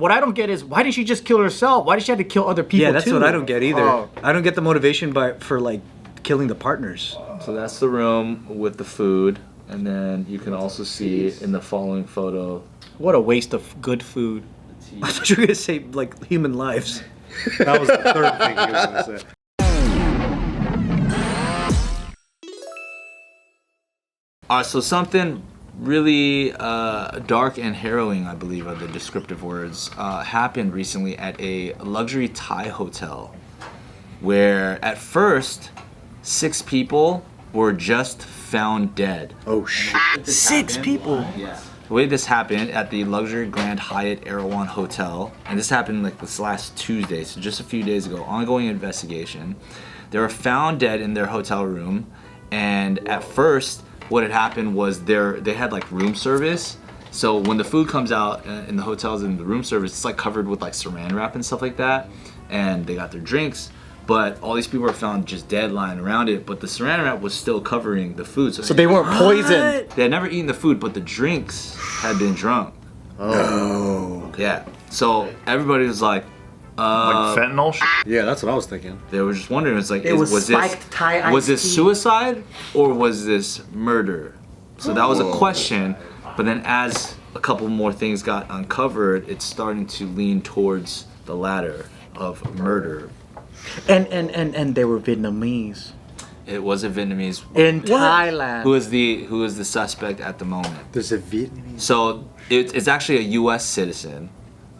What I don't get is why didn't she just kill herself? Why did she have to kill other people? Yeah, that's too? what I don't get either. Oh. I don't get the motivation for like killing the partners. So that's the room with the food, and then you can also see in the following photo. What a waste of good food. I thought you were gonna say like human lives. That was the third thing he was gonna say. So something really dark and harrowing, I believe are the descriptive words, happened recently at a luxury Thai hotel where at first 6 people were just found dead. Oh shit. 6 people. Yeah. The way this happened at the luxury Grand Hyatt Erawan Hotel, and this happened like this last Tuesday, so just a few days ago, ongoing investigation. They were found dead in their hotel room, and at first what had happened was they had like room service. So when the food comes out in the hotels and the room service, it's like covered with like saran wrap and stuff like that, and they got their drinks. But all these people were found just dead lying around it, but the saran wrap was still covering the food. So they weren't poisoned. They had never eaten the food, but the drinks had been drunk. Oh. Yeah. So everybody was like fentanyl shit? Yeah, that's what I was thinking. they were just wondering, it's like, was was spiked Thai this iced tea. suicide or was this murder? So that was a question, but then as a couple more things got uncovered, it's starting to lean towards the latter of murder. And they were Vietnamese. It was a Vietnamese In Thailand. who is the suspect at the moment. There's a Vietnamese. So it's actually a U.S. citizen.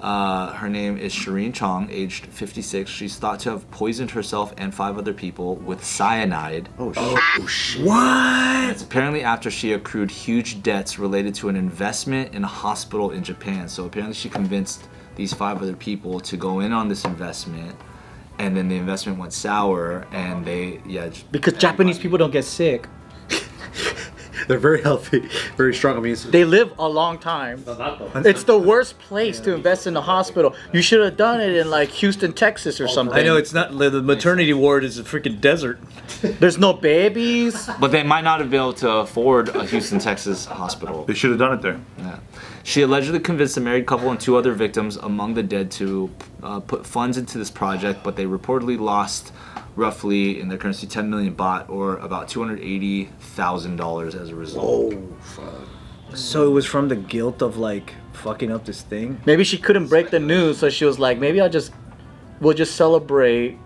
Her name is Shireen Chong, aged 56. She's thought to have poisoned herself and 5 other people with cyanide. Oh shit. Oh shit. What? It's apparently after she accrued huge debts related to an investment in a hospital in Japan. So apparently she convinced these 5 other people to go in on this investment, and then the investment went sour, and Because Japanese people don't get sick. They're very healthy, very strong. I mean, They live a long time. It's the worst place to invest in a hospital. You should have done it in like Houston, Texas or something. I know it's not. The maternity ward is a freaking desert. There's no babies. But they might not have been able to afford a Houston, Texas hospital. They should have done it there. Yeah. She allegedly convinced a married couple and 2 other victims among the dead to put funds into this project, but they reportedly lost roughly, in their currency, 10 million baht, or about $280,000 as a result. oh fuck. So it was from the guilt of like fucking up this thing. Maybe she couldn't break the news, so she was like, maybe we'll just celebrate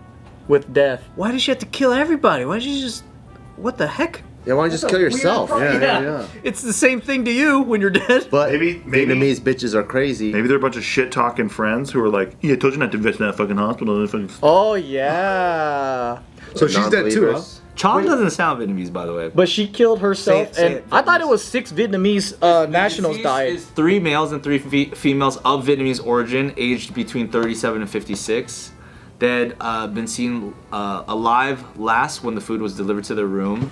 with death. Why did she have to kill everybody? Why did she just? What the heck? Yeah, why don't you just kill yourself? Yeah. It's the same thing to you when you're dead. But Maybe- Vietnamese bitches are crazy. Maybe they're a bunch of shit talking friends who are like, "Yeah, I told you not to invest in that fucking hospital." Oh yeah. So she's dead too, huh? Chong doesn't sound Vietnamese, by the way. But she killed herself, Say and it, I thought it was 6 Vietnamese nationals died. Is 3 males and 3 females of Vietnamese origin, aged between 37 and 56. They had been seen alive last when the food was delivered to their room.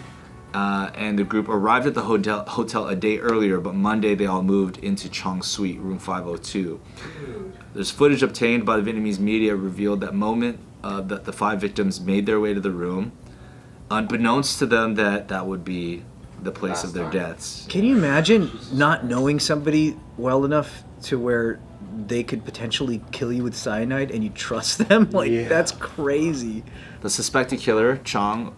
And the group arrived at the hotel a day earlier, but Monday they all moved into Chong's suite, room 502. There's footage obtained by the Vietnamese media revealed that moment that the 5 victims made their way to the room, unbeknownst to them that would be the place of their deaths. Can you imagine not knowing somebody well enough to where they could potentially kill you with cyanide and you trust them? Like, that's crazy. The suspected killer, Chong,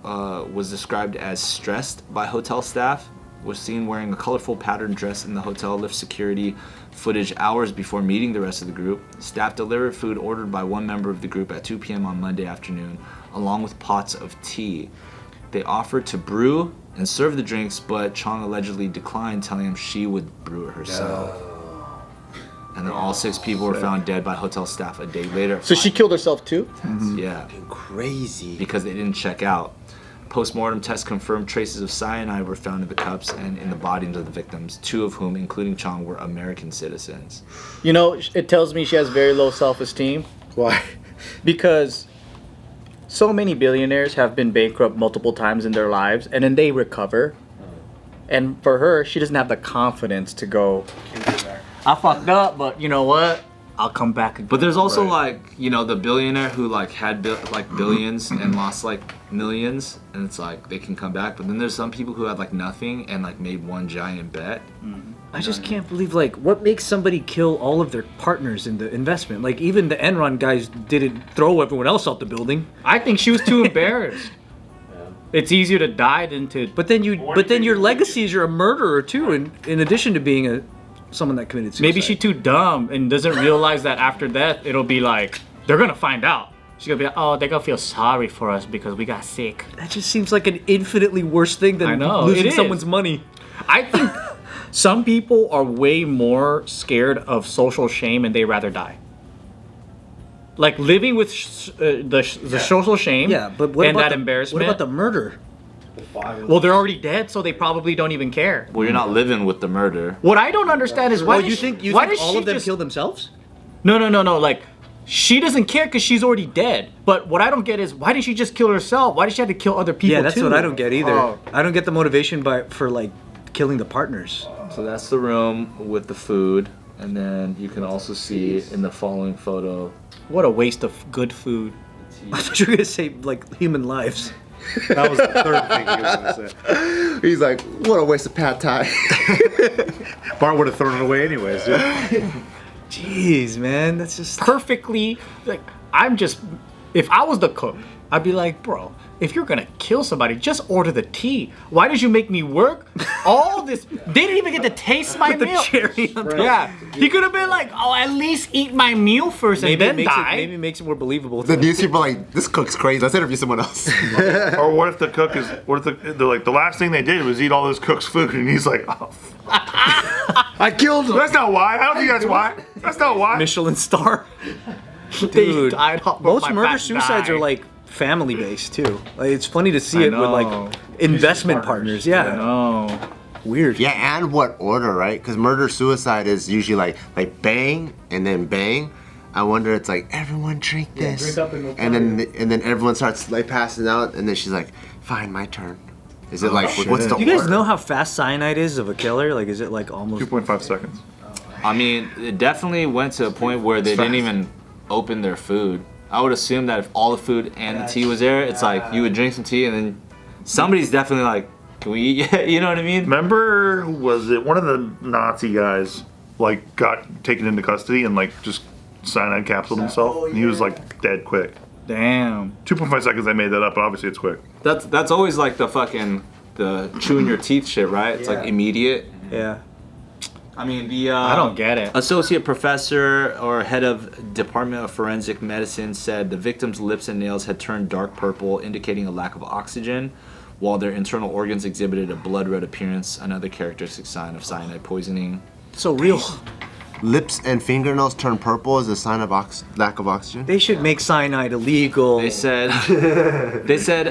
was described as stressed by hotel staff, was seen wearing a colorful patterned dress in the hotel lift security footage hours before meeting the rest of the group. Staff delivered food ordered by one member of the group at 2 p.m. on Monday afternoon, along with pots of tea. They offered to brew and serve the drinks, but Chong allegedly declined, telling him she would brew it herself. And then all 6 people were found dead by hotel staff a day later. So she killed herself too? Yeah. Crazy. Because they didn't check out. Post-mortem tests confirmed traces of cyanide were found in the cups and in the bodies of the victims, 2 of whom, including Chong, were American citizens. You know, it tells me she has very low self-esteem. Why? Because so many billionaires have been bankrupt multiple times in their lives, and then they recover. And for her, she doesn't have the confidence to go, I fucked up, but you know what? I'll come back again. But there's also the billionaire who had billions and lost millions, and it's like they can come back. But then there's some people who had nothing and made one giant bet. I just can't believe, like, what makes somebody kill all of their partners in the investment? Like, even the Enron guys didn't throw everyone else out the building. I think she was too embarrassed. It's easier to die than to. But then your legacy is you're a murderer too, in addition to being someone that committed suicide. Maybe she's too dumb and doesn't realize that after death it'll be like they're gonna find out. She's gonna be like, oh, they're gonna feel sorry for us because we got sick. That just seems like an infinitely worse thing than losing someone's money. I think some people are way more scared of social shame and they rather die. Like living with the social shame but what and about that embarrassment. What about the murder? Well, they're already dead, so they probably don't even care. Well, you're not living with the murder. What I don't understand is why. You think all of them kill themselves? No. Like, she doesn't care because she's already dead. But what I don't get is why did she just kill herself? Why did she have to kill other people? Yeah, that's too? what I don't get either. Oh. I don't get the motivation for like killing the partners. So that's the room with the food, and then you can also see in the following photo. What a waste of good food. I thought you were gonna say like human lives. That was the third thing he was gonna say. He's like, what a waste of pad thai. Bart would have thrown it away anyways, dude. Jeez, man, that's just Perfectly, like, if I was the cook, I'd be like, bro, if you're gonna kill somebody, just order the tea. Why did you make me work all this? They didn't even get to taste my the meal. cherry on top. Yeah, he could have been like, oh, at least eat my meal first and then die. Maybe it makes it more believable. The news people are like, this cook's crazy. Let's interview someone else. Or what if the cook is? What if they're like the last thing they did was eat all this cook's food, and he's like, oh, I killed him. that's not why. I don't think that's why. That's not why. Michelin star. They Dude, died off of most my murder fat suicides die. are like family based too. Like, it's funny to see I it with know. like investment partners. Yeah, Oh. weird. Yeah, and what order, right? Because murder-suicide is usually like bang and then bang. I wonder, it's like, everyone drink this. drink up and we'll and then everyone starts like passing out, and then she's like, fine, my turn. Is it like, what's the Do you guys order? know how fast cyanide is of a killer? Like, is it like almost? 2.5 seconds. I mean, it definitely went to a point where they didn't even open their food. I would assume that if all the food and the tea was there, it's like you would drink some tea and then somebody's definitely like, can we eat yet? You know what I mean? Remember, who was it? One of the Nazi guys like got taken into custody and like just cyanide capsuled himself, and he was like dead quick. Damn. 2.5 seconds. I made that up, but obviously it's quick. That's always like the chewing your teeth shit, right? It's like immediate. Yeah. I mean, the I don't get it. associate professor or head of Department of Forensic Medicine said the victim's lips and nails had turned dark purple, indicating a lack of oxygen, while their internal organs exhibited a blood red appearance, another characteristic sign of cyanide poisoning. So real. Lips and fingernails turn purple as a sign of lack of oxygen? They should make cyanide illegal. They said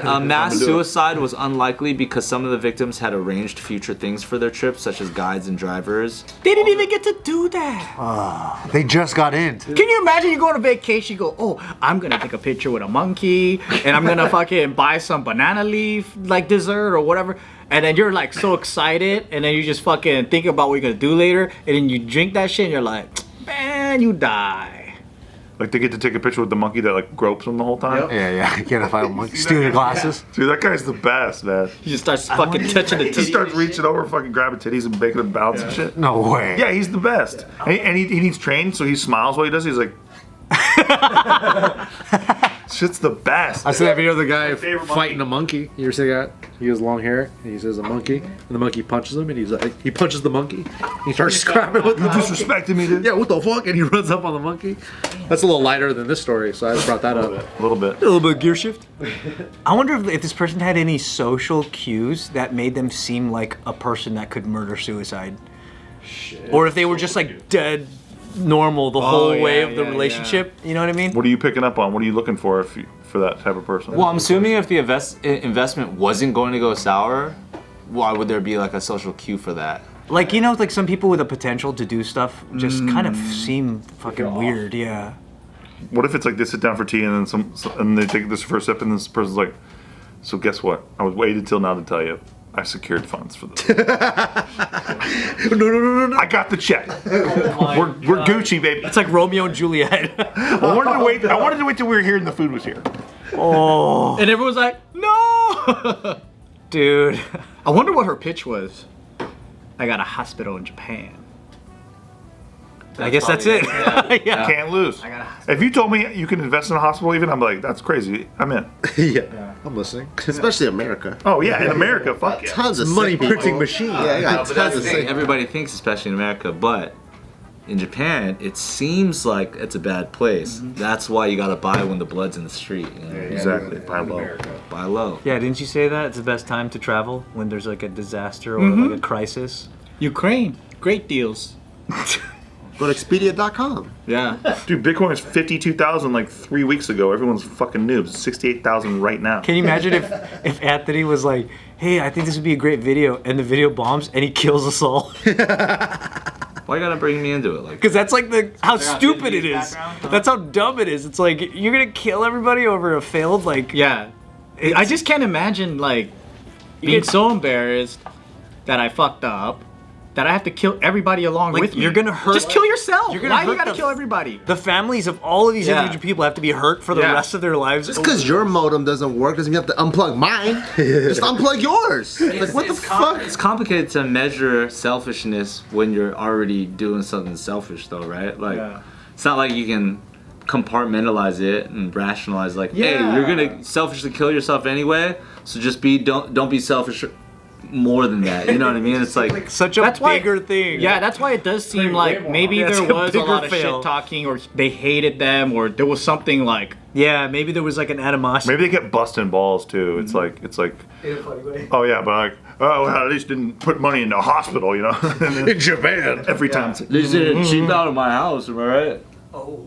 mass suicide was unlikely because some of the victims had arranged future things for their trips, such as guides and drivers. They didn't even get to do that. They just got in. Can you imagine you go on a vacation, you go, oh, I'm gonna take a picture with a monkey, and I'm gonna fucking buy some banana leaf, like dessert or whatever, and then you're like so excited, and then you just fucking think about what you're gonna do later, and then you drink that shit, and you're like, man, you die. Like they get to take a picture with the monkey that like gropes them the whole time. Yeah. Can't find a monkey. Steal your glasses. Dude, that guy's the best, man. You just start fucking touching the He titty. starts reaching over, fucking grabbing titties and making them bounce and shit. No way. Yeah, he's the best. And he needs trained, so he smiles while he does it. He's like, shit's the best. I saw that video of the guy favorite fighting a monkey. You ever see that? He has long hair, and he says a monkey, and the monkey punches him, and he's like, he punches the monkey. He starts scrapping with You the disrespected me, dude. yeah, what the fuck? And he runs up on the monkey. That's a little lighter than this story, so I just brought that up. A little bit. A little bit of gear shift. I wonder if this person had any social cues that made them seem like a person that could murder suicide. Or if they were just like dead normal the whole way of the relationship. You know what I mean? What are you picking up on? What are you looking for for that type of person? Well, I'm assuming if the investment wasn't going to go sour, why would there be like a social cue for that? Like, you know, like some people with a potential to do stuff just kind of seem fucking weird, yeah. What if it's like they sit down for tea and then and they take this first sip and this person's like, so guess what? I was waiting till now to tell you. I secured funds for this. No. I got the check. We're Gucci, baby. It's like Romeo and Juliet. I wanted to wait till we were here and the food was here. Oh. And everyone's like, no! Dude. I wonder what her pitch was. I got a hospital in Japan. I guess that's it. Yeah. Can't lose. I got a hospital. If you told me you can invest in a hospital, even I'm like, that's crazy. I'm in. Yeah, I'm listening. Especially America. Oh yeah, in America, fuck yeah. Tons of Money sick people. printing machine. Yeah, I No, got but that's tons the of thing. sick. Everybody thinks, especially in America, but in Japan, it seems like it's a bad place. That's why you gotta buy when the blood's in the street. You know? Exactly. Buy low. Buy low. Yeah, didn't you say that? It's the best time to travel when there's like a disaster or like a crisis. Ukraine, great deals. Go to Expedia.com. Yeah. Dude, Bitcoin was 52,000 like 3 weeks ago. Everyone's fucking noobs. 68,000 right now. Can you imagine if Anthony was like, hey, I think this would be a great video, and the video bombs and he kills us all? Why you gotta bring me into it? Like, Because that's like how got stupid it Vietnamese is. background, huh? That's how dumb it is. It's like you're gonna kill everybody over a failed like. Yeah. I just can't imagine like being so embarrassed that I fucked up that I have to kill everybody along Like, with me. you're gonna hurt- Just kill yourself. You're gonna Why do you hurt gotta the- kill everybody? The families of all of these Yeah. individual people have to be hurt for the Yeah. rest of their lives. Just because your modem doesn't work doesn't mean you have to unplug mine. Just unplug yours. Like, what the fuck? It's complicated to measure selfishness when you're already doing something selfish, though, right? Like, it's not like you can compartmentalize it and rationalize, like, hey, Yeah. you're gonna selfishly kill yourself anyway, so just don't be selfish more than that. You know what I mean? It's like Such a That's why- bigger thing. Yeah, that's why it does seem like maybe Yeah, it's there a was a bigger lot of fail. shit talking, or they hated them, or there was something like Yeah, maybe there was like an animosity. Maybe they kept busting balls too. It's like, oh yeah, but like, oh, well, at least didn't put money into a hospital, you know? In Japan. Every time. It's like, they didn't cheap out of my house, am I right?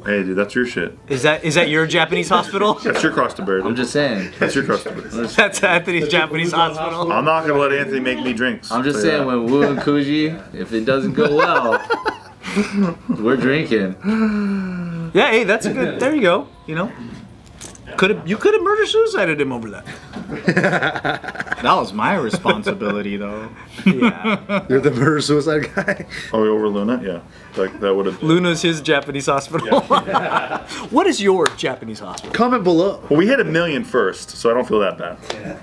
hey, dude, that's your shit. Is that your Japanese hospital? That's your cross to bear. I'm Dude. just saying. That's your cross to bear. That's Anthony's Japanese hospital. I'm not gonna let Anthony make me drinks. I'm just So, yeah. saying, when Wu and Kuji, if it doesn't go well, we're drinking. Yeah, hey, that's a good. There you go. You know, you could have murder suicided him over that. that was my responsibility though. Yeah, You're the murder suicide guy. Oh, over Luna? Yeah. Like that would have. Luna's his Japanese hospital. What is your Japanese hospital? Comment below. Well, we hit 1 million first, so I don't feel that bad.